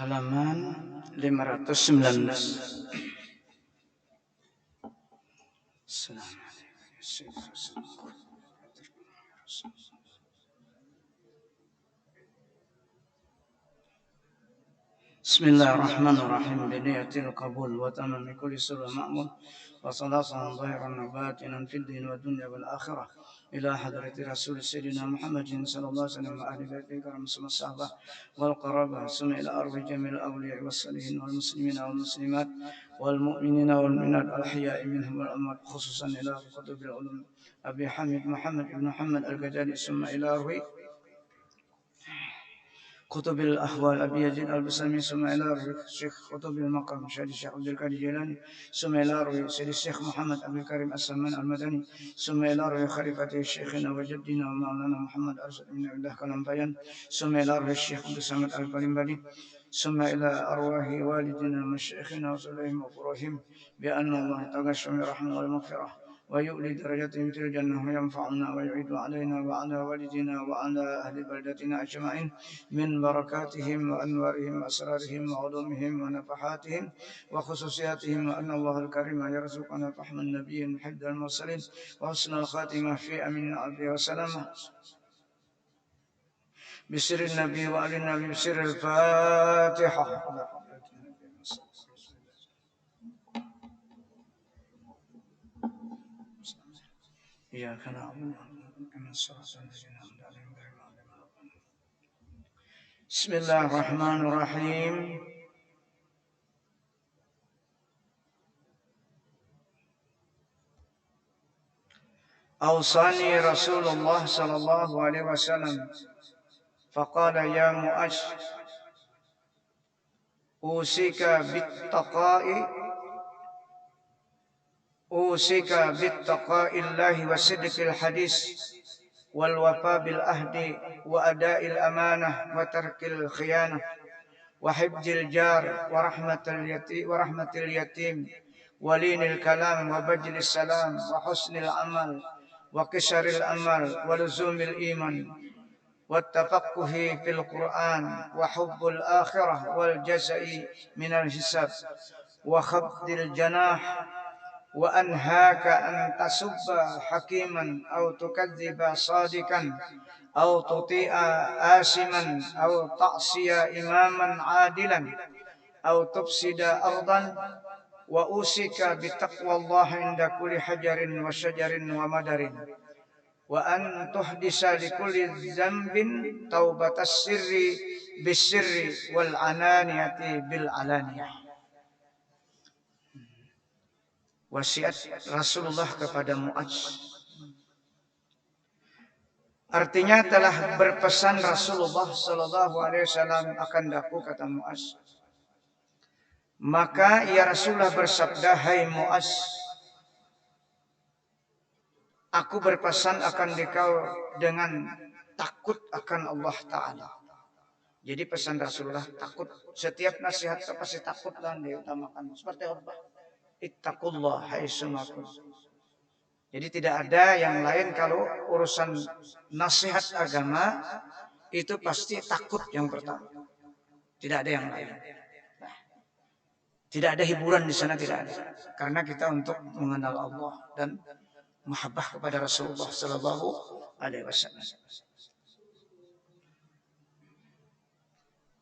halaman 519. Bismillahirrahmanirrahim. Biniyatil qabul wa tamami kulli sirrin ma'mul wa salatan zahiran wa batinan fid din wa dunya wal akhirah ila hadrati rasul sayyidina Muhammadin sallallahu alaihi wasallam wa ahli baiti karam sahabah wal qarabah summa ila arwah jamil awliya was salihin wal muslimina wal muslimat wal mu'minina wal mu'minat al ahya'i minhum wal amwat khususan ila qutubil ulum Abi Hamid Muhammad ibn Muhammad al-Ghazali summa ila arwah كتب الأحوال أبي يزيد البسامي ثم إلى الشيخ كتب المقام سيد الشيخ عبد القادر الجيلاني ثم إلى سيد الشيخ محمد عبد الكريم السمان المدني ثم إلى خليفة شيخنا وجدنا ومولانا محمد أرشد بن الله كلام ثم إلى الشيخ عبد الصمد الكلمبري ثم إلى أرواح والدنا مشايخنا وصليهم وفروهم بأن الله تغشى برحمة والمغفرة ويؤلي درجتهم في الجنة وينفعنا ويعيد علينا وعلى والدنا وعلى أهل بلدتنا أجمعين من بركاتهم وأنوارهم وأسرارهم وعلومهم ونفحاتهم وخصوصياتهم وأن الله الكريم يرزقنا فحم النبي محب المرسلين وحسن الخاتمة في أمين عبده وسلامه بسر النبي وآل النبي بسر الفاتحة. إياك نعبد وإياك نستعين بسم الله الرحمن الرحيم. أوصاني رسول الله صلى الله عليه وسلم فقال يا معاذ أوصيك بالتقاء الله وصدق الحديث والوفاء بالعهد وأداء الأمانة وترك الخيانة وحفظ الجار ورحمة اليتيم ولين الكلام وبذل السلام وحسن العمل وقصر الأمل ولزوم الإيمان والتفقه في القرآن وحب الآخرة والجزاء من الحساب وخفض الجناح وأنهاك أن تسب حكيما أو تكذب صادقا أو تطيع آثما أو تعصي إماما عادلا أو تفسد أرضا وأوصيك بتقوى الله عند كل حجر وشجر ومدر وأن تحدث لكل ذنب توبة السر بالسر والعلانية بالعلانية. Wasiat Rasulullah kepada Mu'adz. Artinya telah berpesan Rasulullah sallallahu alaihi wasallam akan daku, kata Mu'adz. Maka ya Rasulullah bersabda, hai Mu'adz, aku berpesan akan dikau dengan takut akan Allah Ta'ala. Jadi pesan Rasulullah takut. Setiap nasihat pasti takutlah diutamakan. Seperti apa? Ittaqullah haitsuma kuntum. Jadi tidak ada yang lain kalau urusan nasihat agama itu pasti takut yang pertama. Tidak ada yang lain. Tidak ada hiburan di sana, tidak ada. Karena kita untuk mengenal Allah dan mahabbah kepada Rasulullah sallallahu alaihi wasallam.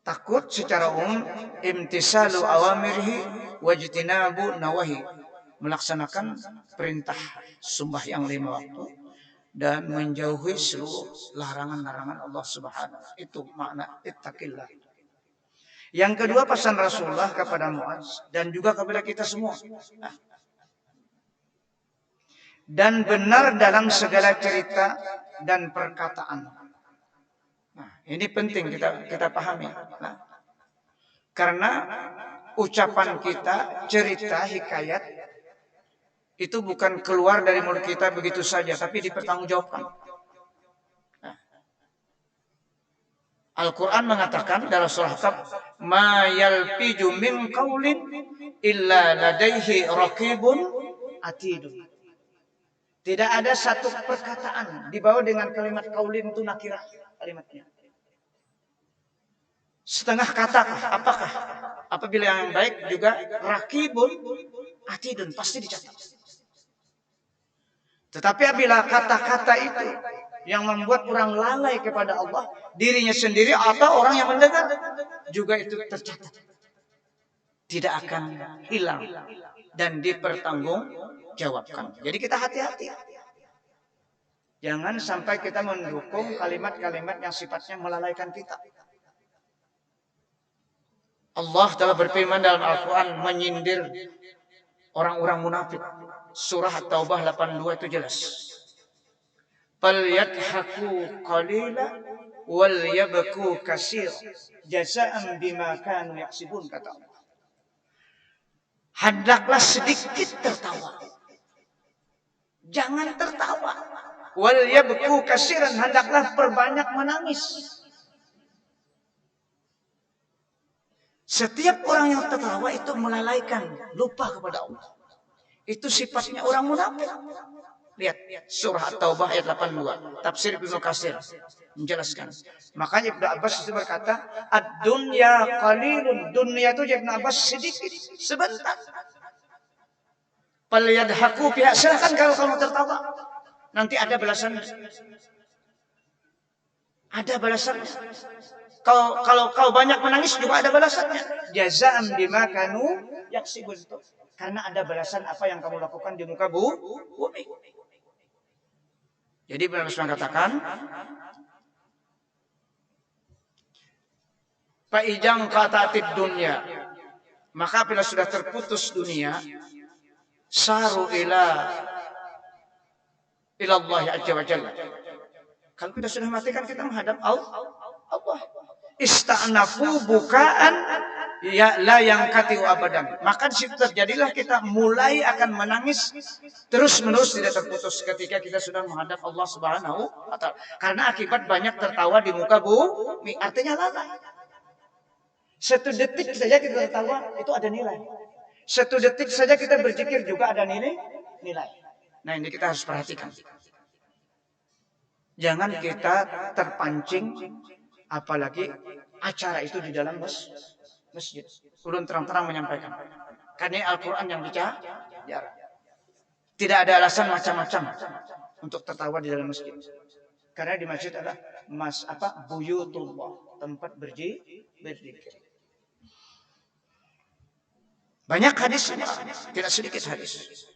Takut secara umum imtisalu awamirhi wajtinabu nawahi, melaksanakan perintah sembahyang 5 waktu dan menjauhi seluruh larangan-larangan Allah Subhanahu. Itu makna ittaqillah. Yang kedua pesan Rasulullah kepada Mu'adz dan juga kepada kita semua. Dan benar dalam segala cerita dan perkataan. Nah, ini penting kita pahami. Nah, karena ucapan kita, cerita, hikayat itu bukan keluar dari mulut kita begitu saja, tapi dipertanggungjawabkan. Nah, Al-Quran mengatakan dalam surah Kaf, ma yalfiju min qaulin illa ladaihi raqibun atidun. Tidak ada satu perkataan dibawa dengan kalimat kaulin itu nakirah kalimatnya. Setengah kata apakah? Apabila yang baik juga rakibun atidun, pasti dicatat. Tetapi apabila kata-kata itu yang membuat orang lalai kepada Allah, dirinya sendiri atau orang yang mendengar, juga itu tercatat. Tidak akan hilang dan dipertanggungjawabkan. Jadi kita hati-hati. Jangan sampai kita mendukung kalimat-kalimat yang sifatnya melalaikan kita. Allah telah berfirman dalam Al-Quran menyindir orang-orang munafik. Surah At-Taubah 82 itu jelas. Falyadhaku qalila wal yabku katsira jazaa'an bima kanu yaksibun, kata Allah. Hendaklah sedikit tertawa. Jangan tertawa. Wal yabku katsiran, hendaklah perbanyak menangis. Setiap orang yang tertawa itu melalaikan, lupa kepada Allah. Itu sifatnya orang munafik. Lihat surah At-Taubah ayat 82. Tafsir Ibnu Katsir menjelaskan. Makanya Ibnu Abbas itu berkata, ad-dunya qalilun. Dunia itu Ibnu Abbas sedikit, sebentar. Falyadhaku biha, silakan kalau kamu tertawa. Nanti ada balasannya. Ada balasannya. Kalau kau banyak menangis juga ada balasannya. Jazaa'an bima kanu yaksibun. Karena ada balasan apa yang kamu lakukan di muka bumi. Jadi Ibnu Abbas mengatakan, Fa'ijang qatatid dunya, maka bila sudah terputus dunia, saru ila Allah azza wa jalla. Kalau kita sudah mati kan kita menghadap Allah. Ista'nafu bukaan ya la yang katiu abadan. Maka di situ terjadilah kita mulai akan menangis terus-menerus tidak terputus ketika kita sudah menghadap Allah Subhanahu wa taala. Karena akibat banyak tertawa di muka bumi, artinya lalai. Satu detik saja kita tertawa itu ada nilai. Satu detik saja kita berzikir juga ada nilai. Nah, ini kita harus perhatikan. Jangan kita terpancing, apalagi acara itu di dalam masjid. Ulun terang-terang menyampaikan. Karena Al-Quran yang bicara. Tidak ada alasan macam-macam untuk tertawa di dalam masjid. Karena di masjid adalah buyutullah, tempat berzikir. Banyak hadis, tidak sedikit hadis.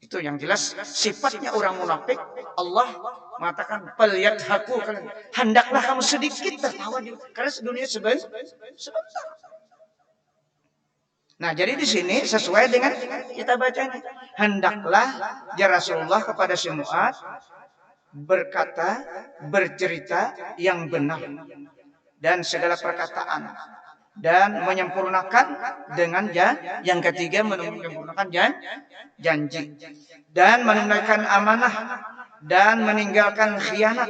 Itu yang jelas sifatnya orang munafik. Allah mengatakan falyadhaku, hendaklah kamu sedikit tertawa karena dunia sebentar. Nah, jadi di sini sesuai dengan kita baca ini, hendaklah ya Rasulullah kepada si Mu'adz berkata, bercerita yang benar dan segala perkataan, dan menyempurnakan dengan yang ketiga menyempurnakan janji, dan menunaikan amanah, dan meninggalkan khianat,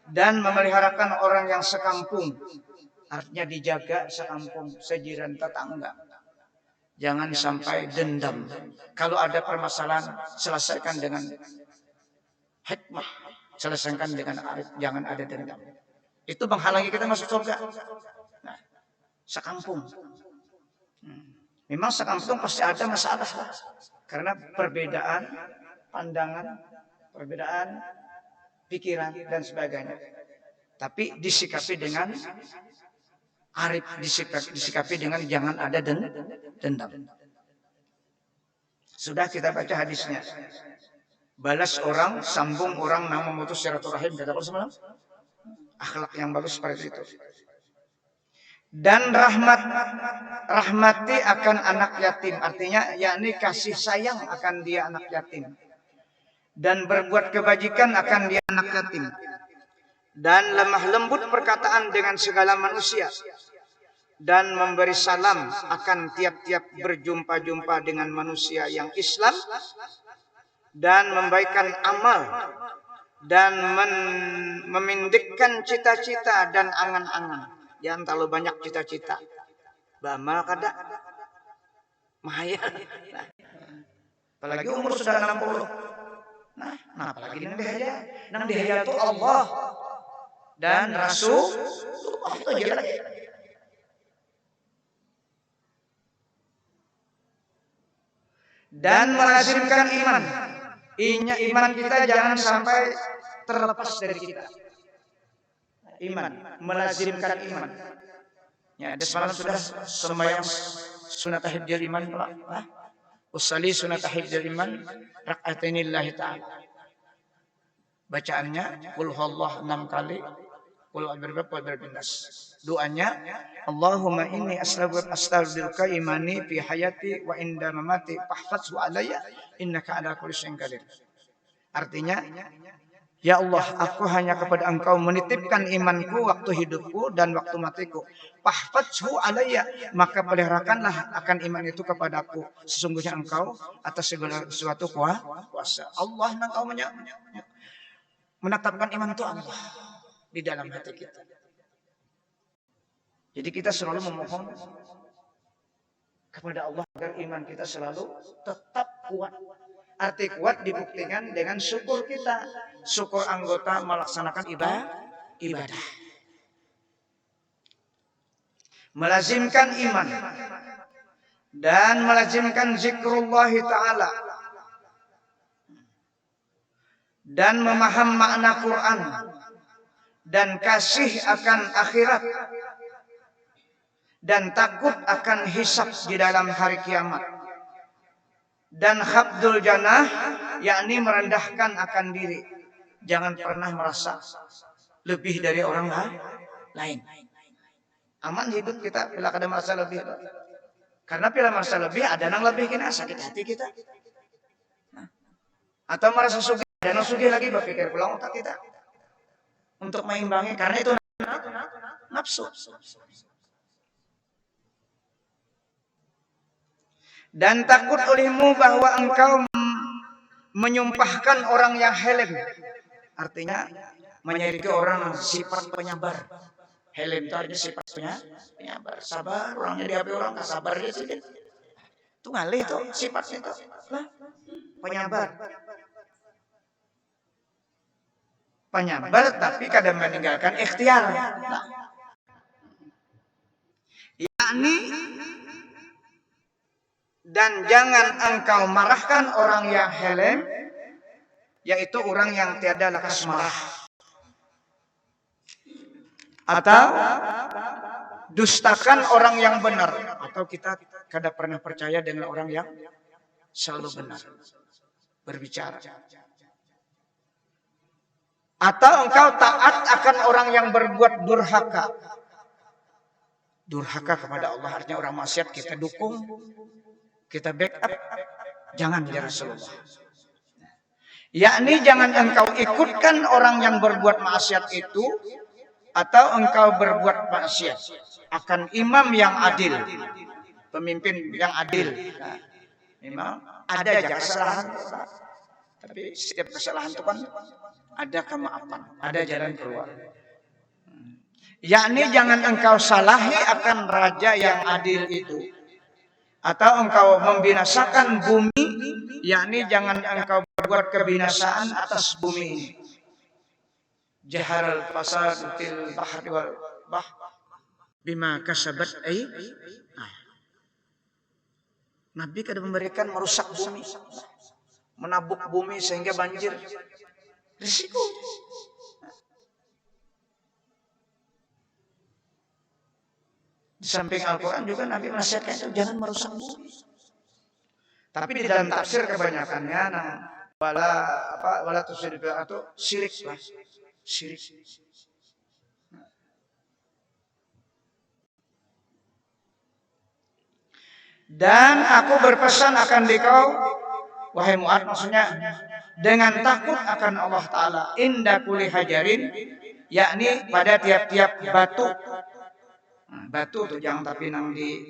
dan memeliharakan orang yang sekampung. Artinya dijaga sekampung, sejiran, tetangga. Jangan sampai dendam. Kalau ada permasalahan, selesaikan dengan hikmah, selesaikan dengan arif, jangan ada dendam. Itu menghalangi kita masuk surga. Nah, sekampung. Memang sekampung pasti ada masalah. Karena perbedaan pandangan, perbedaan pikiran dan sebagainya. Tapi disikapi dengan arif, disikapi dengan jangan ada dendam. Sudah kita baca hadisnya. Balas orang, sambung orang, yang memutus silaturahim, kata Rasulullah. Akhlak yang bagus seperti itu. Dan rahmati akan anak yatim, artinya yakni kasih sayang akan dia anak yatim, dan berbuat kebajikan akan dia anak yatim, dan lemah lembut perkataan dengan segala manusia, dan memberi salam akan tiap-tiap berjumpa-jumpa dengan manusia yang Islam, dan membaikkan amal, dan memindikkan cita-cita dan angan-angan. Jangan terlalu banyak cita-cita. Bamal kada mahaya. Apalagi umur sudah 60. Nah, apalagi nang dihaya. Nang dihaya itu Allah dan Rasul. Itu aja lagi. dan melazimkan iman. Iman kita jangan sampai terlepas dari kita. Iman, melazimkan iman. Ya, semalam sudah sembahyang sunat tahajjud iman, Pak. Usalli sunat tahajjud iman rakaatainillahi ta'ala. Bacaannya qul huwallahu 6 kali, qul a'udzu. Doanya Allahumma inni astaghfiruka imani fi hayati wa inda mamati fahfazhu alayya innaka ala kulli syai'in qadir. Artinya, ya Allah, aku hanya kepada Engkau menitipkan imanku waktu hidupku dan waktu matiku. Fahfazhu alayya, maka peliharakanlah akan iman itu kepadaku. Sesungguhnya Engkau atas segala sesuatu kuasa. Allah Engkau menetapkan iman itu Allah di dalam hati kita. Jadi kita selalu memohon kepada Allah agar iman kita selalu tetap kuat. Arti kuat dibuktikan dengan syukur kita. Syukur anggota melaksanakan ibadah. Melazimkan iman. Dan melazimkan zikrullah ta'ala. Dan memaham makna Quran. Dan kasih akan akhirat. Dan takut akan hisab di dalam hari kiamat. Dan khafdul janah, yakni merendahkan akan diri. Jangan pernah merasa lebih dari orang lain. Aman hidup kita bila kada merasa lebih. Karena bila merasa lebih, ada yang lebih kena sakit hati kita. Atau merasa sugih, ada yang sugih lagi berpikir pulang otak kita. Untuk mengimbangi, karena itu nafsu. Dan takut olehmu bahwa engkau menyumpahkan orang yang helm. Artinya menyeriki orang yang sifat penyabar. Helm itu artinya sifat penyabar. Sabar, orangnya dihadapi orang tak sabar dia sedikit. Itu ngalih tuh sifatnya itu. Penyabar. Penyabar tapi kadang meninggalkan ikhtiar. Yakni dan jangan engkau marahkan orang yang helm, yaitu orang yang tiada lekas marah. Atau dustakan orang yang benar. Atau kita kada pernah percaya dengan orang yang selalu benar berbicara. Atau engkau taat akan orang yang berbuat durhaka. Durhaka kepada Allah artinya orang maksiat kita dukung. Kita backup, jangan ya Rasulullah. Yakni jangan engkau ikutkan orang yang berbuat maksiat itu, atau engkau berbuat maksiat akan imam yang adil, pemimpin yang adil. Memang ada aja kesalahan, tapi setiap kesalahan itu kan ada kemaafan, ada jalan keluar. Yakni jangan engkau salahi akan raja yang adil itu. Atau engkau membinasakan bumi, yakni jangan engkau berbuat kebinasaan atas bumi ini. Jaharal fasad fil bahri wal bahr bima kasabat ay. Nabi kada memberikan merusak bumi, menabuk bumi sehingga banjir. Risiko. Di samping Al-Quran juga Nabi menasihatkan itu jangan merusak bumi. Tapi di dalam tafsir kebanyakannya wala tusyrik atau syirik lah. Syirik. Dan aku berpesan akan dikau wahai Mu'ad, maksudnya dengan takut akan Allah Ta'ala inda kulli hajarin, yakni pada tiap-tiap batu. Batu tuh jangan tapi nang di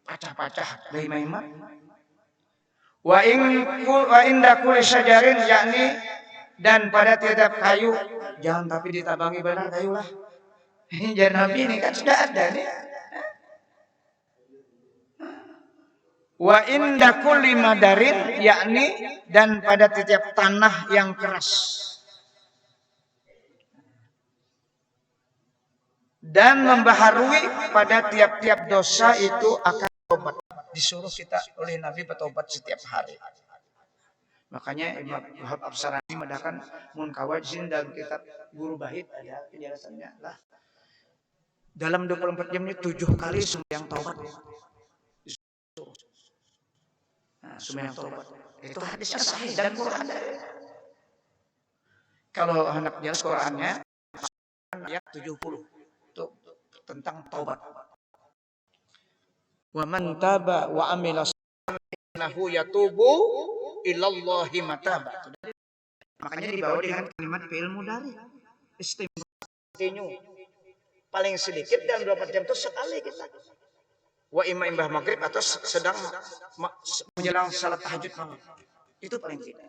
pacah-pacah lima-lima. Wa inda kulli syajarin, yakni dan pada tiap kayu jangan tapi ditabangi benar kayu lah. Ini jangan Nabi ini kan sudah ada nih. Wa inda kulli madarin, yakni dan pada tiap tanah yang keras. Dan membaharui pada tiap-tiap dosa itu akan tobat. disuruh kita oleh Nabi bertobat setiap hari. Makanya Imam Wahab Absarani mengatakan mun kawajin dalam kitab Guru Bahit ada penjelasannya lah. Dalam 24 jam ini 7 kali sembahyang taubat. Nah, sembahyang taubat. Itu hadisnya sahih dan Quran. Kalau hendak jelas Qurannya ayat 70 itu tentang taubat. Wa man taba wa amila salihan yatubu ilallahi mataba. Makanya dibawa dengan kalimat fi'il mudhari. Istimrarnya paling sedikit dalam 24 jam itu sekali kita. Wa imma imbah maghrib atau sedang menjelang salat tahajud malam. Itu paling tidak.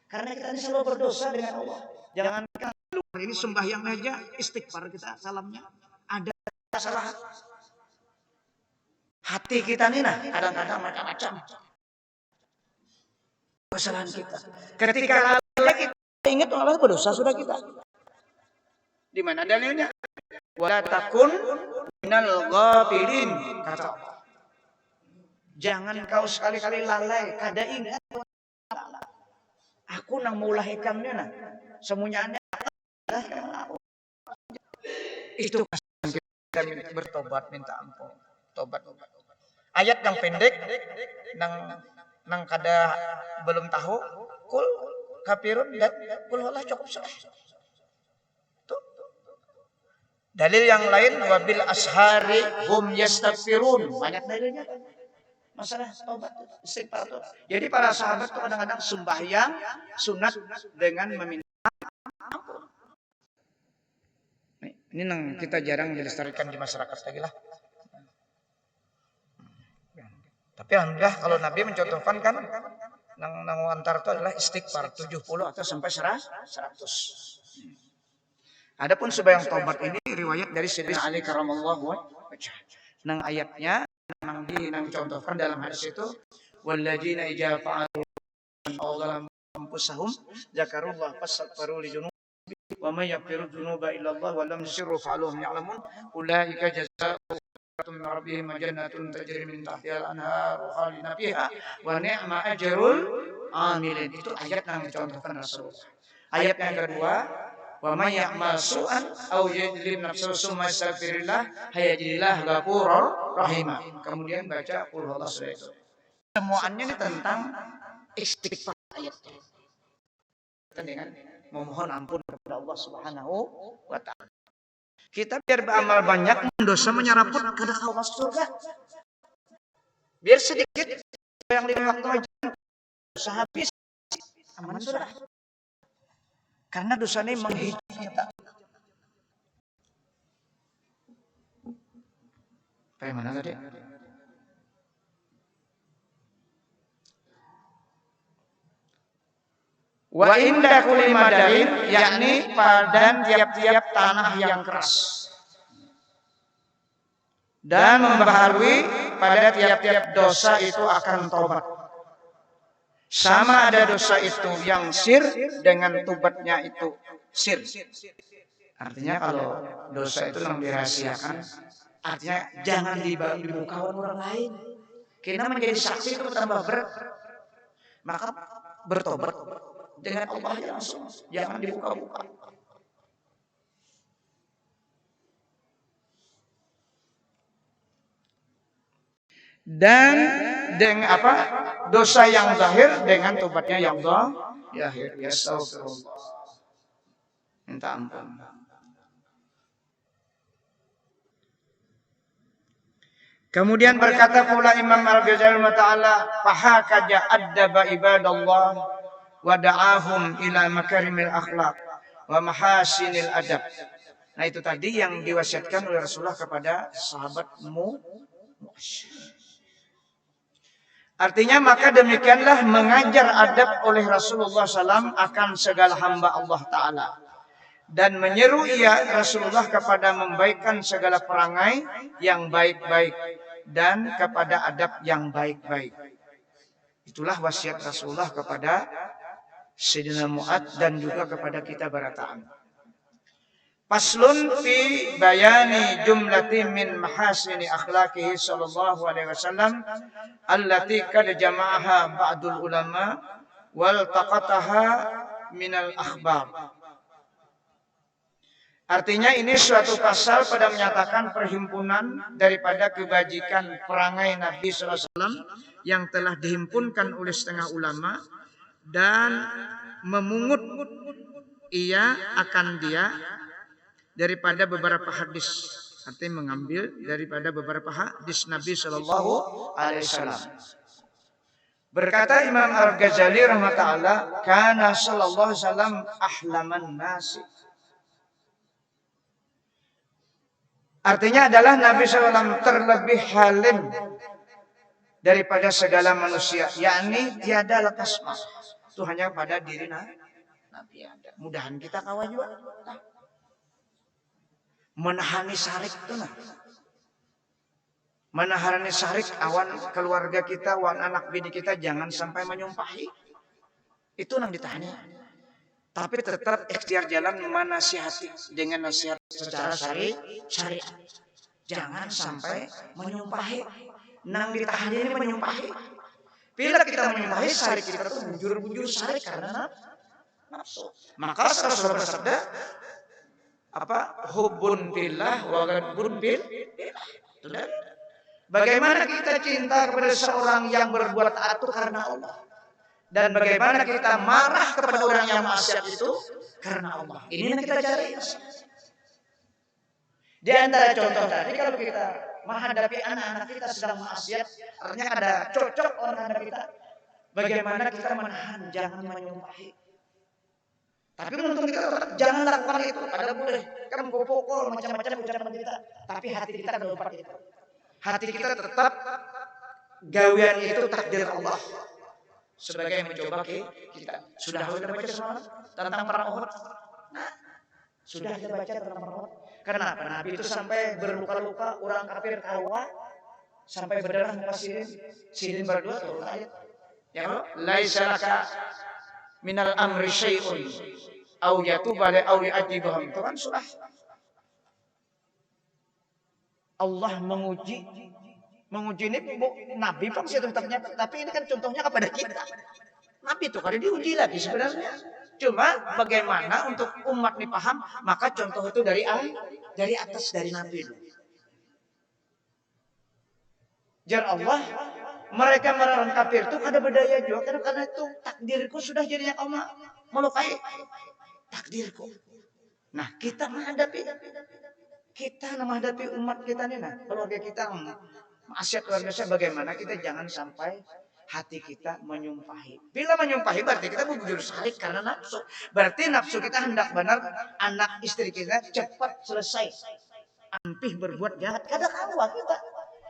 Karena kita ini selalu berdosa dengan Allah. Jangan hari ini sembahyang aja istighfar kita salamnya ada salah. Hati kita nih nah kadang-kadang macam-macam kesalahan kita. Ketika kita ingat Allah berdosa sudah kita. Di mana dalilnya? Wala takun minal ghafilin kata Allah. Jangan kau sekali-kali lalai kada ingat aku nang maulah hikamnya nah. Semuanya itu kita bertobat minta ampun. Tobat. Ayat yang pendek nang kada belum tahu kul kafirun dan kul Allah cukup sah. Dalil yang lain wabil ashari hum yastaghfirun. Banyak dalilnya. Masalah tobat istighfar itu. Jadi para sahabat itu kadang-kadang sembahyang sunat dengan meminta ampun. Ini yang kita jarang dilestarikan di masyarakat lagi lah. Tapi alhamdulillah kalau Nabi mencontohkan kan nang antar itu adalah istighfar 70 atau sampai 100. Adapun sembahyang taubat ini riwayat dari Sayyidina Ali karramallahu wajhah. Nang ayatnya nang dicontohkan dalam hadis itu walladzina idza fa'alu awzalam anfusahum zakarullah fastaghfiru li dzunub wa may yaghfiru dzunuba illa Allah wa lam yusirru fa'aluhum ya'lamun ulaika jazaa'uhum min rabbihim jannatun tajri min tahtiha al-anhar khalidina fiha wa ni'ma ajrul amilin. Itu ayat yang dicontohkan Rasulullah. Ayat yang kedua wa may ya'mal su'an aw yajlim nafsuhu summa yastaghfirillah hayajillah ghafurur rahim. Kemudian baca qul huwallahu ahad itu. Semuanya ini tentang istighfar ayatnya. Dengan memohon ampun kepada Allah Subhanahu wa taala. Kita biar beramal banyak dosa menyeraput kada kau masuk surga. Biar sedikit yang 5 waktu aja dosa habis aman sudah. Karena dosa ini menghidup kita. Kayak mana tadi? Wa inda kulli madarin, yakni pada tiap-tiap tanah yang keras. Dan membaharui pada tiap-tiap dosa itu akan taubat. Sama ada dosa itu yang sir dengan tobatnya itu sir. Artinya kalau dosa itu yang dirahasiakan, artinya jangan dibuka orang lain. Karena menjadi saksi itu tambah berat. Maka bertobat dengan Allah langsung, jangan dibuka-buka. Dan dengan apa? Dosa yang zahir dengan tobatnya yang zahir. Ya astagfirullah. Minta ampun. Kemudian berkata pula Imam Al-Ghazali Ta'ala, fahakaja addaba ibadallah wa da'ahum ila makarimil akhlaq wa mahasinil adab. Nah itu tadi yang diwasiatkan oleh Rasulullah kepada sahabat Artinya maka demikianlah mengajar adab oleh Rasulullah SAW akan segala hamba Allah Ta'ala. Dan menyeru ia Rasulullah kepada membaikkan segala perangai yang baik-baik dan kepada adab yang baik-baik. Itulah wasiat Rasulullah kepada Sayyidina Mu'adz dan juga kepada kita barataan. Faslun fi bayani jumlati min mahasini akhlaqihi sallallahu alaihi wasallam allati kad jama'aha ba'dul ulama wal taqataha minal akhbar. Artinya ini suatu pasal pada menyatakan perhimpunan daripada kebajikan perangai Nabi SAW yang telah dihimpunkan oleh setengah ulama dan memungut ia akan dia daripada beberapa hadis. Artinya mengambil daripada beberapa hadis Nabi SAW. Berkata Imam Al-Ghazali rahmatullah, kana sallallahu alaihi wasallam ahlaman nasi. Artinya adalah Nabi SAW terlebih halim daripada segala manusia, yakni tiada lekas marah. Itu hanya pada diri Nabi ada. Mudahan kita kawan juga. Menahani sarik itu nah. Menahani sarik awan keluarga kita, awan anak bini kita jangan sampai menyumpahi. Itu yang ditahani. Tapi tetap ikhtiar jalan menasihati dengan nasihat secara syariat. Jangan sampai menyumpahi. Nang ditahan ini menyumpahi. Bila kita menyumpahi, syari kita itu bujur-bujur syari karena nafsu. Maka Rasulullah bersabda, hubun billah wa ghadbun billah. Bagaimana kita cinta kepada seorang yang berbuat taat itu karena Allah. Dan bagaimana kita marah kepada orang yang maksiat itu karena Allah. Ini yang kita cari. Di antara contoh tadi kalau kita menghadapi anak-anak kita sedang maksiat, artinya ada cocok orang anak kita. Bagaimana kita menahan, jangan menyumpahi. Tapi menurut kita jangan lakukan itu. Ada boleh. Kamu pukul macam-macam ucapan kita. Tapi hati kita ada lupa itu. Hati kita tetap gawian itu takdir Allah. Sebagai mencoba kita. Sudah baca semalam tentang perang Uhud? Nah, sudah kita baca tentang perang Uhud. Kenapa? Nabi itu sampai berluka-luka, orang kafir kawa, sampai berdarah muka sirin berdua turun ayat. Ya, laisa laka minal amri syai'un au yatuba au yu'adzibahum. Itu kan surah. Allah menguji ini Nabi pun ternyata, tapi ini kan contohnya kepada kita. Nabi itu kali diuji lagi sebenarnya. Cuma bagaimana untuk umat ini paham, maka contoh itu dari atas dari Nabi. Jar Allah, mereka orang kafir itu ada berdaya juga karena itu takdirku sudah jadinya kau melukai takdirku. Nah, kita menghadapi umat kita nih, keluarga kita maksiat luar biasa, bagaimana kita jangan sampai hati kita menyumpahi. Bila menyumpahi berarti kita bujur salik karena nafsu. Berarti nafsu kita hendak benar, anak istri kita cepat selesai. Ampih berbuat jahat kadang-kadang kita.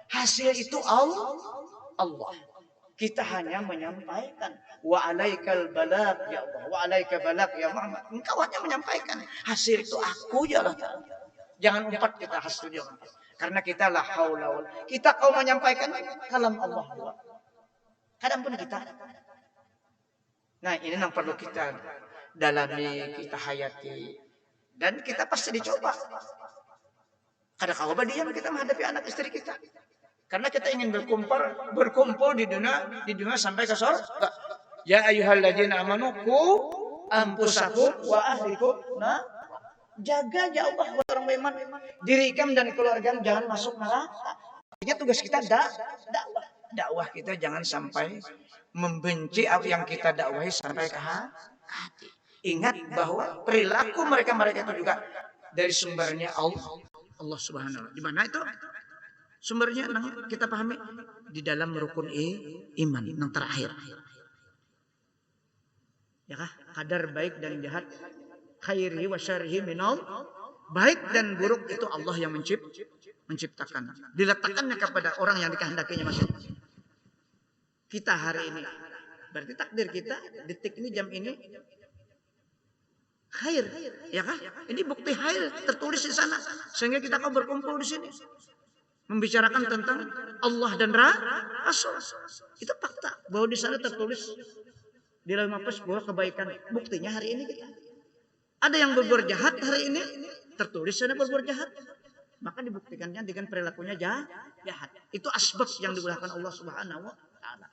Hasil itu Allah. Kita hanya menyampaikan. Wa alaikal balagh ya Allah. Wa alaika balagh ya Muhammad. Engkau hanya menyampaikan. Hasil itu aku ya Allah. Jangan umpat kita hasil dia. Karena kita la haula wala. Kita kau menyampaikan kalam Allah. Kadang pun kita. Nah, ini yang perlu kita dalami, kita hayati. Dan kita pasti dicoba. Kadang kau diam kita menghadapi anak istri kita. Karena kita ingin berkumpul di dunia sampai ke surga. Ya ayyuhalladzina amanu qu anfusakum wa ahlikum. Nah, jaga ya Allah orang beriman. Diri kamu dan keluarga jangan masuk neraka. Artinya tugas kita dakwah kita jangan sampai membenci apa yang kita dakwahi sampai ke hati. Ingat bahwa perilaku mereka itu juga dari sumbernya Allah Subhanahu wa taala. Di mana itu? Sumbernya kita pahami di dalam rukun iman yang terakhir. Ya kah? Kadar baik dan jahat, khairihi wa syarrihi minal. Baik dan buruk itu Allah yang menciptakan. Diletakkannya kepada orang yang dikehendakinya masing-masing. Kita hari ini, berarti takdir kita detik ini jam ini khair, ya kah? Ini bukti khair tertulis di sana, sehingga kita kau berkumpul di sini membicarakan tentang Allah dan Rasul. Itu fakta bahwa di sana tertulis di dalam mahfuz bahwa kebaikan. Buktinya hari ini kita ada yang berbuat jahat hari ini tertulis sana berbuat jahat. Maka dibuktikannya dengan perilakunya jahat. Itu asbab yang digunakan Allah Subhanahu wa taala.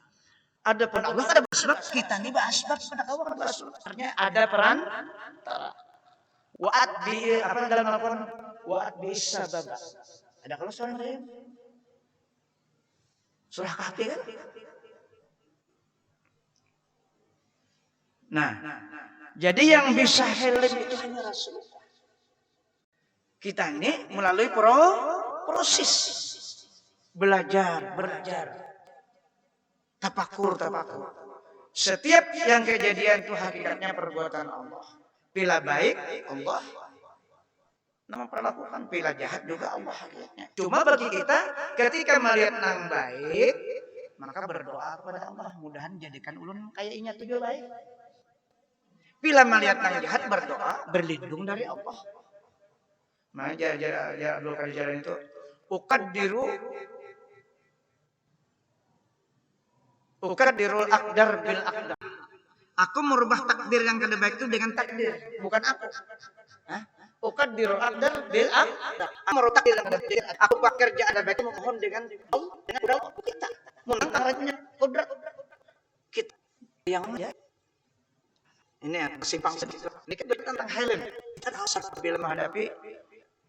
Ada pun Allah ada asbab, kita nih asbab pada Allah ada asbab. Artinya ada peran wa'at bi apa dalam Al-Qur'an? Wa'at bi sabab. Ada kalau surah lain? Surah Kahfi kan? Nah, jadi yang bisa helm itu hanya Rasulullah. Kita ini melalui proses belajar, tafakur. Setiap yang kejadian itu hakikatnya perbuatan Allah. Bila baik Allah memperlakukan, bila jahat juga Allah hakikatnya. Cuma bagi kita ketika melihat yang baik, maka berdoa kepada Allah, mudahan jadikan ulun kayak inya tuh baik. Bila melihat yang jahat, berdoa berlindung dari Allah. Nah, Abdul Qadir Jailani itu uqaddirul aqdar bil aqdar. Aku merubah takdir yang kada baik itu dengan takdir, bukan aku. Uqaddirul aqdar bil aqdar. Aku merubah takdir yang kada baik. Aku bekerja ada baik memohon dengan Allah, dengan kudrat kita. Menangkalnya kudrat kita yang ya. Ini yang simpang sedikit. Ini kan tentang Helen. Kita harus bila menghadapi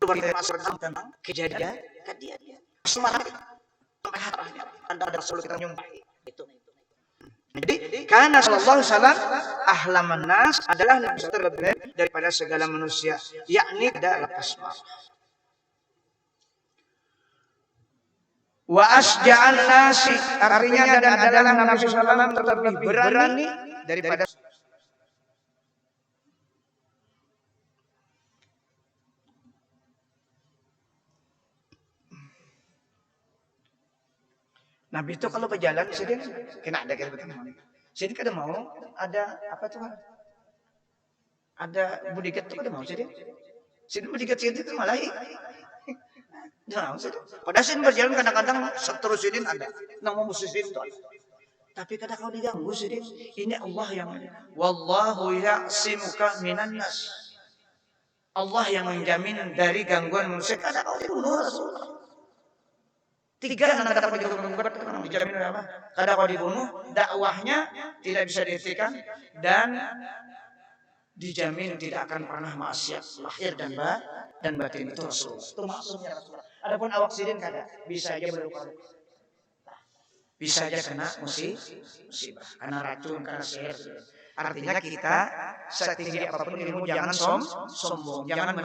masalah tentang kejadian semangat sampai harapannya Anda Rasul kita nyumpahi itu. Jadi karena sallallahu alaihi wasallam ahlaman nas adalah nabi terlebih daripada segala manusia, yakni tidak lepas marah. Wa asja'an nasi artinya dan adalah nabi sallallahu alaihi wasallam terlebih berani daripada Nabi itu kalau berjalan, sedih kena ada gitu. Sedih kada mau ada apa tuh? Ada budikat tuh kada mau sedih. Sedih budikat sedih itu malah. Jangan sedih. Pada sedih berjalan kadang-kadang seterus sedih ada. Nang mau musuhin itu. Tapi kadang kau diganggu sedih. Ini Allah yang wallahu ya'simuka minan nas. Allah yang menjamin dari gangguan manusia. Kadang kau dibunuh Rasulullah. 3 anak dapat dijamin apa? Kadang kau dibunuh, dakwahnya tidak bisa dihentikan dan dijamin tidak akan pernah maksiat lahir dan batin itu Rasulullah. Itu maksudnya Rasulullah. Adapun awak sidin kada bisa aja berluka. Bisa aja kena musibah, karena racun, karena sihir. Artinya kita setinggi apapun ilmu jangan sombong, jangan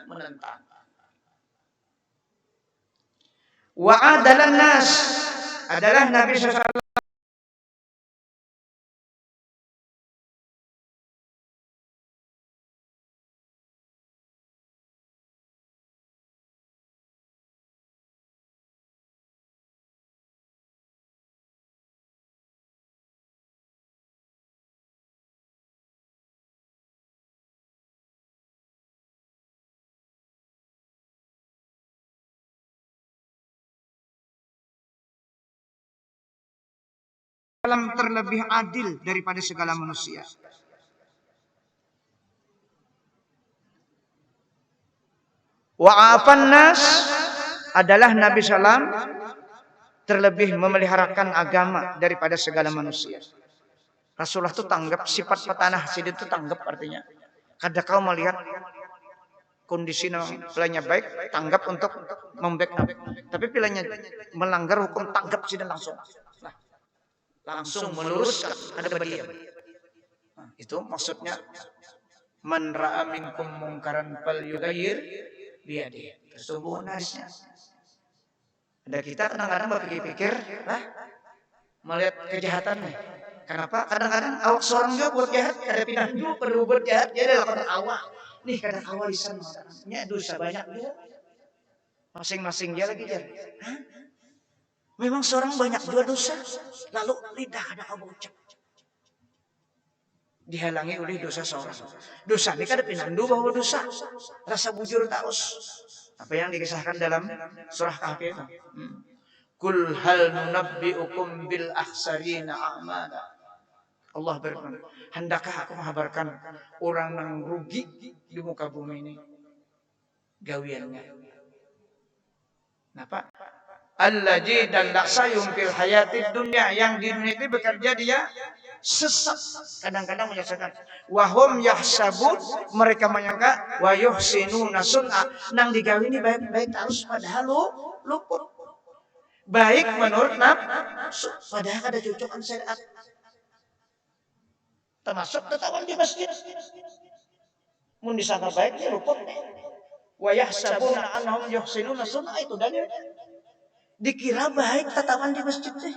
menentang. Wa adalan nas adalah Nabi SAW terlebih adil daripada segala manusia. Wa'afan nas adalah Nabi SAW terlebih memeliharakan agama daripada segala manusia. Rasulullah itu tanggap sifat petanah sidin itu tanggap artinya. Kada kau melihat kondisi pilahnya baik, tanggap untuk membackup. Tapi pilahnya melanggar hukum, tanggap sidin langsung. Langsung meluruskan, ada berdiam. Nah, itu maksudnya man ra'a minkum mungkaran falyughayyir biyadihi. Tersebut nasnya. Ada kita kadang-kadang berpikir, melihat kejahatan nih. Kenapa? Kadang-kadang awak seorang juga buat jahat, kada pindah dulu perlu buat jahat, dia adalah kadang awak. Nih kadang awak lisan nya dosa banyak dia. Masing-masing dia lagi jahat. Memang seorang banyak juga dosa. Lalu lidah kada kau berucap. Dihalangi oleh dosa seorang. Dosa ini kada pinandu bahwa dosa. Rasa bujur taus. Apa yang dikisahkan dalam surah Kahfi itu. Kul hal nunabbi'ukum bil akhsarina a'mala. Allah berfirman, hendakkah aku mengabarkan orang yang rugi di muka bumi ini? gawiannya. Napa? Allazi dalla sayum fil hayatid dunya, yang di dunia itu bekerja dia sesat. Kadang-kadang menyesatkan. Wahum yahsabun, mereka menyangka wa yuhsinuna sun'a, nang digawe ini baik-baik terus padahal luput. Baik menurut nafsu, padahal ada cocokan syariat. Termasuk tetawan di masjid. Mun disangka baik dia luput nih. Wa yahsabuna annahum yuhsinuna sun'a, itu dalil. Dikira baik tatapan di masjid teh.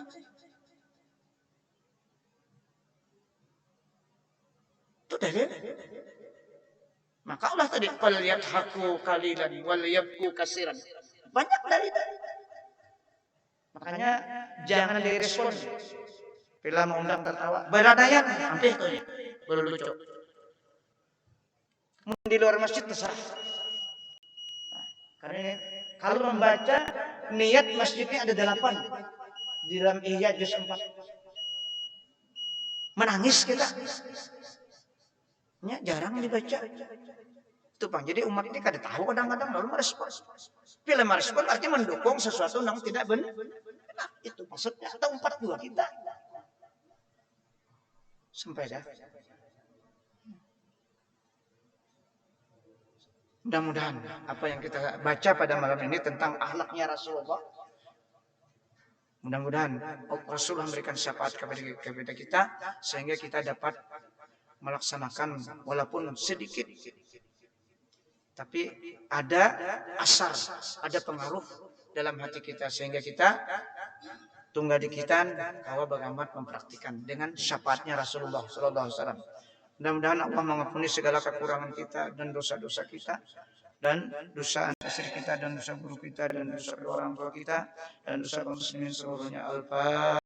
Itu dalil. Maka Allah tadi qal yadhaku qalilan wal yabku katsiran. Banyak dalil. Makanya jangan direspon. Bila mengundang tertawa, beradayan hampir tuh ya. Baru lucu. Di luar masjid terserah. Karena kalau membaca niat masjidnya ada 8 di dalam Ihya juz 4. Menangis kita. Ya, jarang dibaca. Itu Bang. Jadi umat ini kada tahu kadang-kadang lalu merespon. Bila merespon artinya mendukung sesuatu yang tidak benar. Nah, itu maksudnya. Atau 42 kita. Sampai dah. Mudah-mudahan apa yang kita baca pada malam ini tentang akhlaknya Rasulullah, mudah-mudahan Rasulullah memberikan syafaat kepada kita sehingga kita dapat melaksanakan walaupun sedikit, tapi ada asar, ada pengaruh dalam hati kita sehingga kita tunggadikitan bahwa bagaimana mempraktikkan dengan syafaatnya Rasulullah Sallallahu Alaihi Wasallam. Mudah-mudahan Allah mengampuni segala kekurangan kita dan dosa-dosa kita dan dosa istri kita dan dosa guru kita dan dosa orang tua kita dan dosa kaum muslimin seluruhnya. Al-Fatihah.